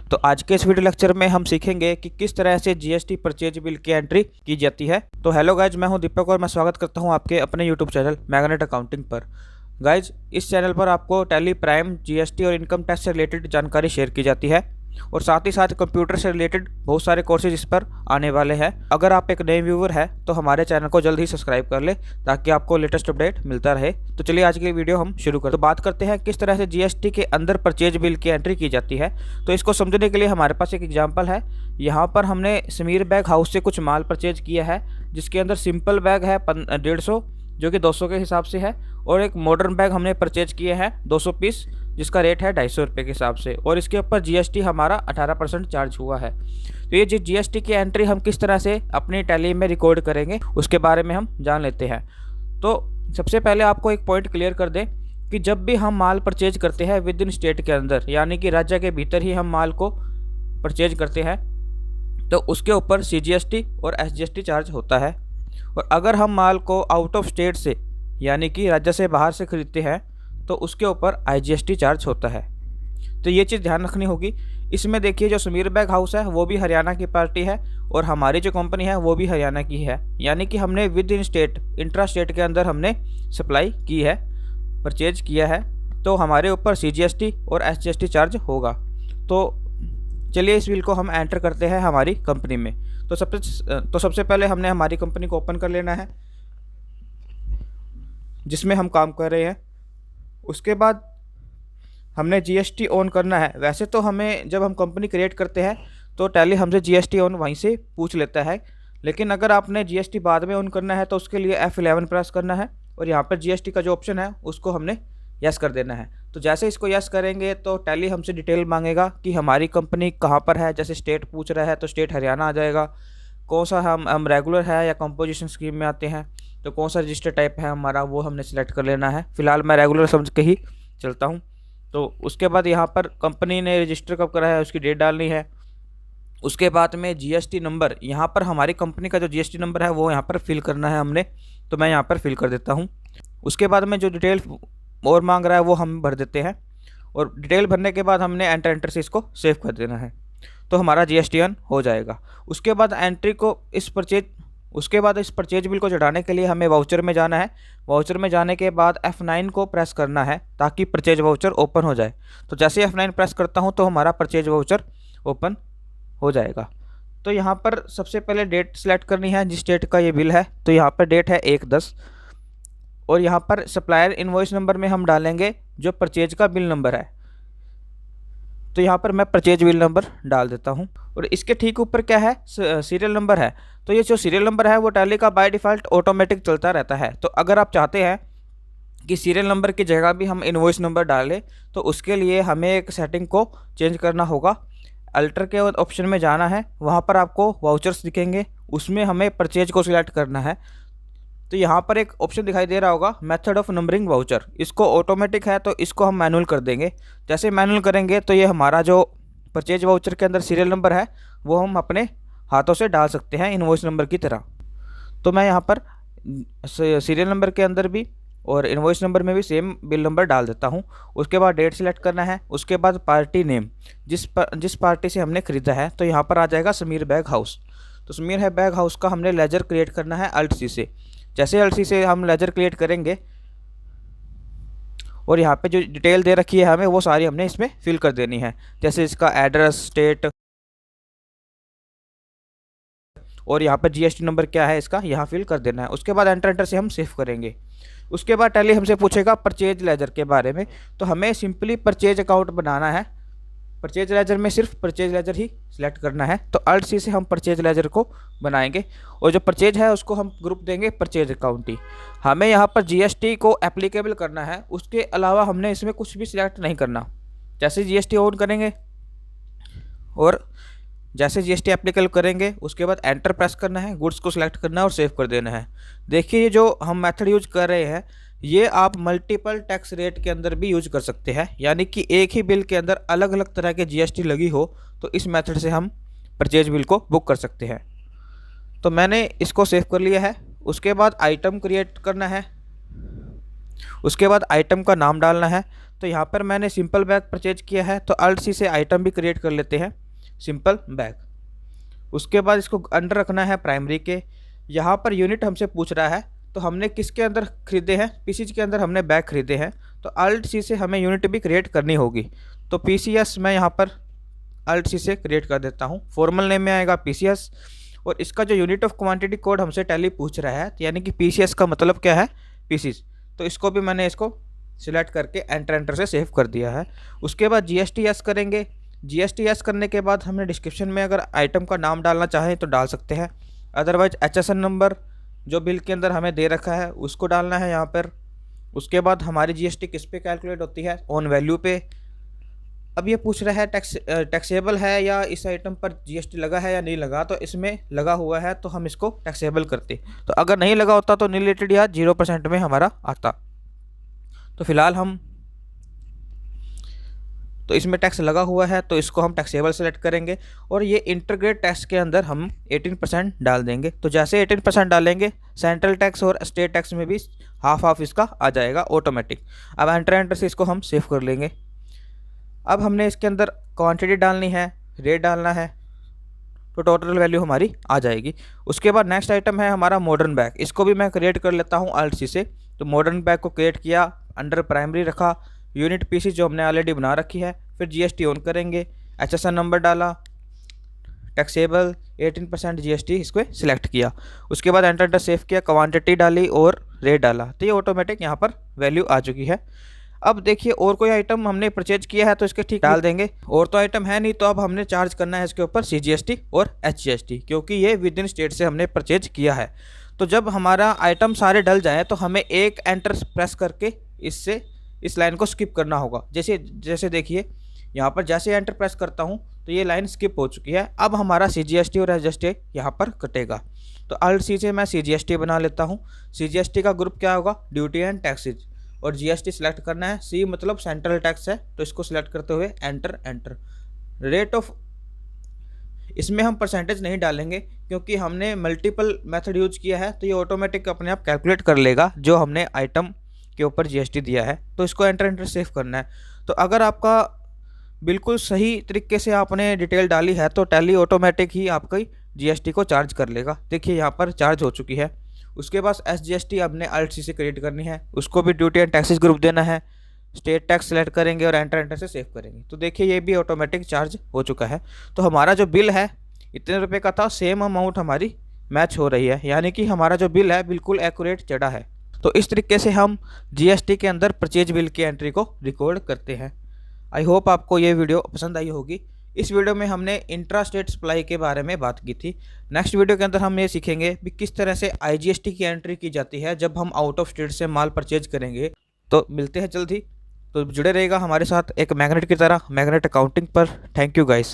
तो आज के इस वीडियो लेक्चर में हम सीखेंगे कि किस तरह से जीएसटी परचेज बिल की एंट्री की जाती है। तो हेलो गाइज, मैं हूं दीपक और मैं स्वागत करता हूं आपके अपने यूट्यूब चैनल मैग्नेट अकाउंटिंग पर। गाइज, इस चैनल पर आपको टैली, प्राइम, जीएसटी और इनकम टैक्स से रिलेटेड जानकारी शेयर की जाती है और साथ ही साथ कंप्यूटर से रिलेटेड बहुत सारे कोर्सेज इस पर आने वाले हैं। अगर आप एक नए व्यूवर है तो हमारे चैनल को जल्द ही सब्सक्राइब कर ले ताकि आपको लेटेस्ट अपडेट मिलता रहे। तो चलिए आज की वीडियो हम शुरू करते हैं। तो बात करते हैं किस तरह से जीएसटी के अंदर परचेज बिल की एंट्री की जाती है। तो इसको समझने के लिए हमारे पास एक एग्जाम्पल है। यहाँ पर हमने समीर बैग हाउस से कुछ माल परचेज किया है, जिसके अंदर सिंपल बैग है 150 जो कि 200 के हिसाब से है, और एक मॉडर्न बैग हमने परचेज किए हैं 200 पीस जिसका रेट है 250 रुपये के हिसाब से, और इसके ऊपर जीएसटी हमारा 18% चार्ज हुआ है। तो ये जो जीएसटी की एंट्री हम किस तरह से अपनी टैली में रिकॉर्ड करेंगे उसके बारे में हम जान लेते हैं। तो सबसे पहले आपको एक पॉइंट क्लियर कर दें कि जब भी हम माल परचेज करते हैं विद इन स्टेट के अंदर, यानी कि राज्य के भीतर ही हम माल को परचेज करते हैं, तो उसके ऊपर सीजीएसटी और एसजीएसटी चार्ज होता है। और अगर हम माल को आउट ऑफ स्टेट से यानी कि राज्य से बाहर से खरीदते हैं तो उसके ऊपर आईजीएसटी चार्ज होता है। तो ये चीज़ ध्यान रखनी होगी। इसमें देखिए, जो समीर बैग हाउस है वो भी हरियाणा की पार्टी है और हमारी जो कंपनी है वो भी हरियाणा की है, यानी कि हमने with in state, intra state के अंदर हमने सप्लाई की है, परचेज किया है, तो हमारे ऊपर सीजीएसटी और एसजीएसटी चार्ज होगा। तो चलिए इस बिल को हम एंटर करते हैं हमारी कंपनी में। तो सबसे पहले हमने हमारी कंपनी को ओपन कर लेना है जिसमें हम काम कर रहे हैं। उसके बाद हमने जीएसटी ऑन करना है। वैसे तो हमें जब हम कंपनी क्रिएट करते हैं तो टैली हमसे जीएसटी ऑन वहीं से पूछ लेता है, लेकिन अगर आपने जीएसटी बाद में ऑन करना है तो उसके लिए F11 प्रेस करना है और यहाँ पर जीएसटी का जो ऑप्शन है उसको हमने यस कर देना है। तो जैसे इसको यस करेंगे तो टैली हमसे डिटेल मांगेगा कि हमारी कंपनी कहाँ पर है। जैसे स्टेट पूछ रहा है तो स्टेट हरियाणा आ जाएगा, कौन सा हम रेगुलर है या कंपोजिशन स्कीम में आते हैं, तो कौन सा रजिस्टर टाइप है हमारा वो हमने सेलेक्ट कर लेना है। फिलहाल मैं रेगुलर समझ के ही चलता हूँ। तो उसके बाद यहाँ पर कंपनी ने रजिस्टर कब करा है उसकी डेट डालनी है। उसके बाद में जीएसटी नंबर, यहाँ पर हमारी कंपनी का जो जीएसटी नंबर है वो यहाँ पर फिल करना है हमने, तो मैं यहाँ पर फिल कर देता हूँ। उसके बाद में जो डिटेल और मांग रहा है वो हम भर देते हैं और डिटेल भरने के बाद हमने एंटर से इसको सेव कर देना है, तो हमारा जीएसटी ऑन हो जाएगा। उसके बाद इस परचेज बिल को चढ़ाने के लिए हमें वाउचर में जाना है। वाउचर में जाने के बाद F9 को प्रेस करना है ताकि परचेज वाउचर ओपन हो जाए। तो जैसे F9 प्रेस करता हूं तो हमारा परचेज वाउचर ओपन हो जाएगा। तो यहाँ पर सबसे पहले डेट सेलेक्ट करनी है जिस डेट का ये बिल है। तो यहाँ पर डेट है 1/10 और यहाँ पर सप्लायर इनवॉइस नंबर में हम डालेंगे जो परचेज का बिल नंबर है। तो यहाँ पर मैं परचेज बिल नंबर डाल देता हूँ और इसके ठीक ऊपर क्या है, सीरियल नंबर है। तो ये जो सीरियल नंबर है वो टैली का बाय डिफ़ॉल्ट ऑटोमेटिक चलता रहता है। तो अगर आप चाहते हैं कि सीरियल नंबर की जगह भी हम इनवॉइस नंबर डालें तो उसके लिए हमें एक सेटिंग को चेंज करना होगा। अल्टर के ऑप्शन में जाना है, वहाँ पर आपको वाउचर्स दिखेंगे, उसमें हमें परचेज को सिलेक्ट करना है। तो यहाँ पर एक ऑप्शन दिखाई दे रहा होगा मेथड ऑफ नंबरिंग वाउचर, इसको ऑटोमेटिक है तो इसको हम मैनुअल कर देंगे। जैसे मैनुअल करेंगे तो ये हमारा जो परचेज वाउचर के अंदर सीरियल नंबर है वो हम अपने हाथों से डाल सकते हैं इनवॉइस नंबर की तरह। तो मैं यहाँ पर सीरियल नंबर के अंदर भी और इनवॉइस नंबर में भी सेम बिल नंबर डाल देता हूँ। उसके बाद डेट सेलेक्ट करना है। उसके बाद पार्टी नेम, जिस पार्टी से हमने ख़रीदा है, तो यहाँ पर आ जाएगा समीर बैग हाउस। तो समीर बैग हाउस का हमने लेजर क्रिएट करना है Alt+C से। जैसे Alt+C से हम लेजर क्रिएट करेंगे और यहाँ पे जो डिटेल दे रखी है हमें वो सारी हमने इसमें फिल कर देनी है। जैसे इसका एड्रेस, स्टेट और यहाँ पर जीएसटी नंबर क्या है इसका यहाँ फिल कर देना है। उसके बाद एंटर से हम सेव करेंगे। उसके बाद टैली हमसे पूछेगा परचेज लेजर के बारे में, तो हमें सिंपली परचेज अकाउंट बनाना है। परचेज लेजर में सिर्फ परचेज लेजर ही सिलेक्ट करना है। तो Alt+C से हम परचेज लेजर को बनाएंगे और जो परचेज है उसको हम ग्रुप देंगे परचेज अकाउंट ही। हमें यहाँ पर जीएसटी को एप्लीकेबल करना है, उसके अलावा हमने इसमें कुछ भी सिलेक्ट नहीं करना। जैसे जीएसटी ऑन करेंगे और जैसे जीएसटी एप्लीकेबल करेंगे उसके बाद एंटर प्रेस करना है, गुड्स को सिलेक्ट करना है और सेव कर देना है। देखिए ये जो हम मेथड यूज कर रहे हैं ये आप मल्टीपल टैक्स रेट के अंदर भी यूज कर सकते हैं, यानी कि एक ही बिल के अंदर अलग अलग तरह के जीएसटी लगी हो तो इस मेथड से हम परचेज बिल को बुक कर सकते हैं। तो मैंने इसको सेव कर लिया है। उसके बाद आइटम क्रिएट करना है। उसके बाद आइटम का नाम डालना है। तो यहाँ पर मैंने सिंपल बैग परचेज किया है, तो अल्ट सी से आइटम भी क्रिएट कर लेते हैं, सिंपल बैग। उसके बाद इसको अंडर रखना है प्राइमरी के। यहाँ पर यूनिट हमसे पूछ रहा है, तो हमने किसके अंदर खरीदे हैं, पीसीज के अंदर हमने बैग खरीदे हैं, तो अल्ट सी से हमें यूनिट भी क्रिएट करनी होगी। तो पीसीएस मैं यहाँ पर अल्ट सी से क्रिएट कर देता हूँ। फॉर्मल नेम में आएगा पीसीएस, और इसका जो यूनिट ऑफ क्वांटिटी कोड हमसे टैली पूछ रहा है, यानी कि पीसीएस का मतलब क्या है, पीसीज। तो इसको भी मैंने इसको सिलेक्ट करके एंटर से सेव कर दिया है। उसके बाद जीएसटीएस करेंगे। जीएसटीएस करने के बाद हमने डिस्क्रिप्शन में अगर आइटम का नाम डालना चाहें तो डाल सकते हैं, अदरवाइज एचएसएन नंबर जो बिल के अंदर हमें दे रखा है उसको डालना है यहाँ पर। उसके बाद हमारी जीएसटी किस पे कैलकुलेट होती है, ऑन वैल्यू पे। अब ये पूछ रहा है टैक्सेबल है या इस आइटम पर जीएसटी लगा है या नहीं लगा, तो इसमें लगा हुआ है तो हम इसको टैक्सेबल करते। तो अगर नहीं लगा होता तो रिलेटेड या 0% में हमारा आता। तो फिलहाल हम तो इसमें टैक्स लगा हुआ है तो इसको हम टैक्सेबल सेलेक्ट करेंगे, और ये इंटीग्रेट टैक्स के अंदर हम 18% डाल देंगे। तो जैसे 18% डालेंगे, सेंट्रल टैक्स और स्टेट टैक्स में भी हाफ इसका आ जाएगा ऑटोमेटिक। अब एंटर से इसको हम सेव कर लेंगे। अब हमने इसके अंदर क्वांटिटी डालनी है, रेट डालना है, तो टोटल वैल्यू हमारी आ जाएगी। उसके बाद नेक्स्ट आइटम है हमारा मॉडर्न बैग। इसको भी मैं क्रिएट कर लेता हूँ अल्ट सी से। तो मॉडर्न बैग को क्रिएट किया, अंडर प्राइमरी रखा, यूनिट पीसी जो हमने ऑलरेडी बना रखी है, फिर जीएसटी ऑन करेंगे, एचएसएन नंबर डाला, टैक्सेबल 18% जीएसटी इसको सिलेक्ट किया। उसके बाद एंटर सेव किया, क्वांटिटी डाली और रेट डाला, तो ये ऑटोमेटिक यहाँ पर वैल्यू आ चुकी है। अब देखिए और कोई आइटम हमने परचेज किया है तो इसके ठीक डाल देंगे, और तो आइटम है नहीं, तो अब हमने चार्ज करना है इसके ऊपर सीजीएसटी और एचजीएसटी, क्योंकि ये विद इन स्टेट से हमने परचेज किया है। तो जब हमारा आइटम सारे डल जाए तो हमें एक एंटर प्रेस करके इससे इस लाइन को स्किप करना होगा। जैसे देखिए यहाँ पर जैसे एंटर प्रेस करता हूँ तो ये लाइन स्किप हो चुकी है। अब हमारा सीजीएसटी और एचजीएसटी यहाँ पर कटेगा। तो अल्ट सी से मैं सीजीएसटी बना लेता हूँ। सीजीएसटी का ग्रुप क्या होगा, ड्यूटी एंड टैक्सेज, और जीएसटी सिलेक्ट करना है। सी मतलब सेंट्रल टैक्स है, तो इसको सिलेक्ट करते हुए एंटर। रेट ऑफ, इसमें हम परसेंटेज नहीं डालेंगे क्योंकि हमने मल्टीपल मेथड यूज किया है, तो ये ऑटोमेटिक अपने आप कैलकुलेट कर लेगा जो हमने आइटम के ऊपर जीएसटी दिया है। तो इसको एंटर सेव करना है। तो अगर आपका बिल्कुल सही तरीके से आपने डिटेल डाली है तो टैली ऑटोमेटिक ही आपकी जीएसटी को चार्ज कर लेगा। देखिए यहाँ पर चार्ज हो चुकी है। उसके बाद एसजीएसटी हमने अल्ट सी से क्रिएट करनी है, उसको भी ड्यूटी एंड टैक्सेस ग्रुप देना है। स्टेट टैक्स सेलेक्ट करेंगे और एंटर से सेव करेंगे। तो देखिए ये भी ऑटोमेटिक चार्ज हो चुका है। तो हमारा जो बिल है इतने रुपए का था, सेम अमाउंट हमारी मैच हो रही है, यानी कि हमारा जो बिल है बिल्कुल एक्यूरेट चढ़ा है। तो इस तरीके से हम जीएसटी के अंदर परचेज बिल की एंट्री को रिकॉर्ड करते हैं। आई होप आपको ये वीडियो पसंद आई होगी। इस वीडियो में हमने इंट्रा स्टेट सप्लाई के बारे में बात की थी। नेक्स्ट वीडियो के अंदर हम ये सीखेंगे कि किस तरह से आईजीएसटी की एंट्री की जाती है जब हम आउट ऑफ स्टेट से माल परचेज करेंगे। तो मिलते हैं जल्द ही, तो जुड़े रहेगा हमारे साथ एक मैग्नेट की तरह, मैग्नेट अकाउंटिंग पर। Thank you guys.